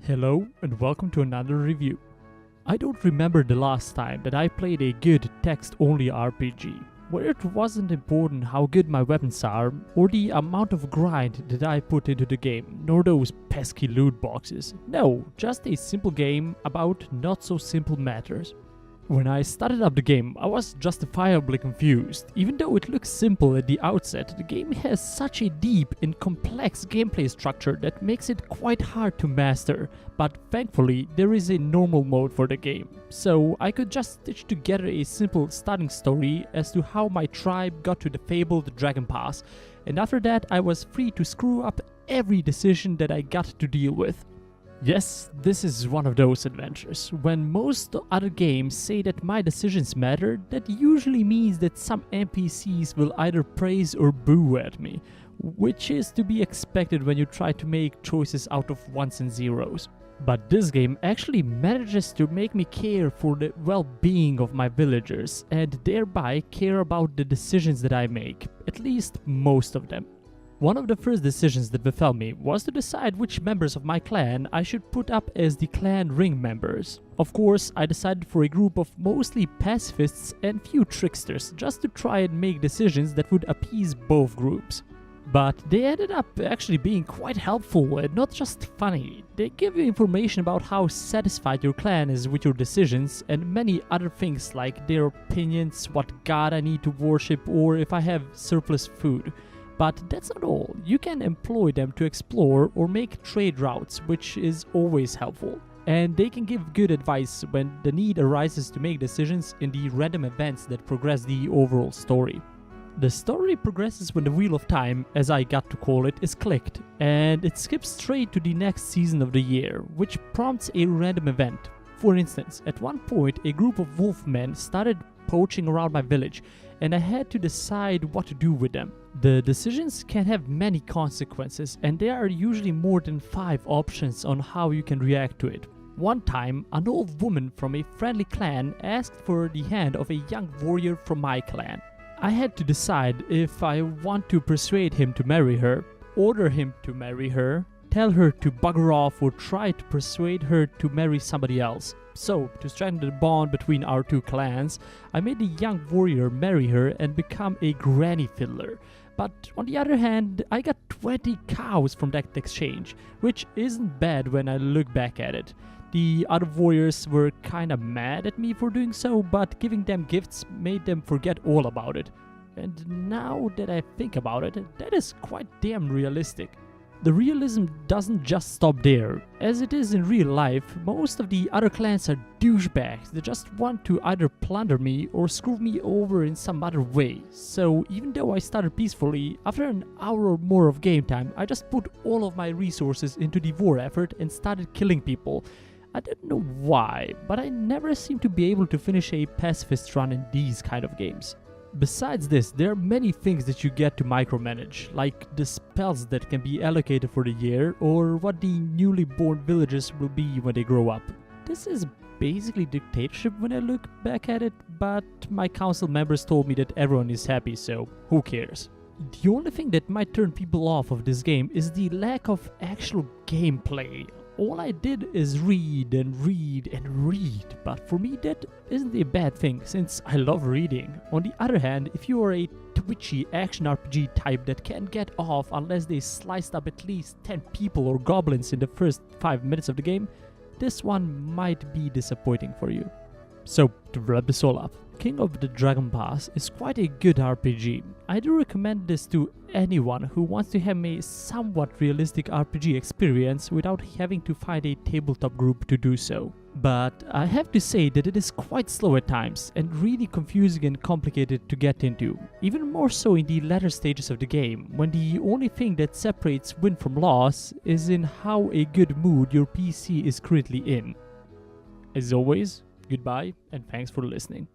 Hello and welcome to another review. I don't remember the last time that I played a good text-only RPG, where it wasn't important how good my weapons are or the amount of grind that I put into the game, nor those pesky loot boxes. No, just a simple game about not-so-simple matters. When I started up the game, I was justifiably confused. Even though it looks simple at the outset, the game has such a deep and complex gameplay structure that makes it quite hard to master. But thankfully, there is a normal mode for the game, so I could just stitch together a simple starting story as to how my tribe got to the fabled Dragon Pass, and after that I was free to screw up every decision that I got to deal with. Yes, this is one of those adventures. When most other games say that my decisions matter, that usually means that some NPCs will either praise or boo at me, which is to be expected when you try to make choices out of ones and zeros. But this game actually manages to make me care for the well-being of my villagers, and thereby care about the decisions that I make, at least most of them. One of the first decisions that befell me was to decide which members of my clan I should put up as the clan ring members. Of course, I decided for a group of mostly pacifists and few tricksters, just to try and make decisions that would appease both groups. But they ended up actually being quite helpful and not just funny. They give you information about how satisfied your clan is with your decisions and many other things like their opinions, what god I need to worship, or if I have surplus food. But that's not all. You can employ them to explore or make trade routes, which is always helpful. And they can give good advice when the need arises to make decisions in the random events that progress the overall story. The story progresses when the Wheel of Time, as I got to call it, is clicked, and it skips straight to the next season of the year, which prompts a random event. For instance, at one point a group of wolfmen started poaching around my village, and I had to decide what to do with them. The decisions can have many consequences, and there are usually more than 5 options on how you can react to it. One time, an old woman from a friendly clan asked for the hand of a young warrior from my clan. I had to decide if I want to persuade him to marry her, order him to marry her, tell her to bugger off, or try to persuade her to marry somebody else. So, to strengthen the bond between our two clans, I made the young warrior marry her and become a granny fiddler. But on the other hand, I got 20 cows from that exchange, which isn't bad when I look back at it. The other warriors were kinda mad at me for doing so, but giving them gifts made them forget all about it. And now that I think about it, that is quite damn realistic. The realism doesn't just stop there. As it is in real life, most of the other clans are douchebags that just want to either plunder me or screw me over in some other way. So even though I started peacefully, after an hour or more of game time, I just put all of my resources into the war effort and started killing people. I don't know why, but I never seem to be able to finish a pacifist run in these kind of games. Besides this, there are many things that you get to micromanage, like the spells that can be allocated for the year, or what the newly born villagers will be when they grow up. This is basically dictatorship when I look back at it, but my council members told me that everyone is happy, so who cares? The only thing that might turn people off of this game is the lack of actual gameplay. All I did is read and read and read, but for me that isn't a bad thing since I love reading. On the other hand, if you are a twitchy action RPG type that can't get off unless they sliced up at least 10 people or goblins in the first 5 minutes of the game, this one might be disappointing for you. So, to wrap this all up, King of the Dragon Pass is quite a good RPG. I do recommend this to anyone who wants to have a somewhat realistic RPG experience without having to find a tabletop group to do so. But I have to say that it is quite slow at times and really confusing and complicated to get into, even more so in the latter stages of the game, when the only thing that separates win from loss is in how a good mood your PC is currently in. As always, goodbye and thanks for listening.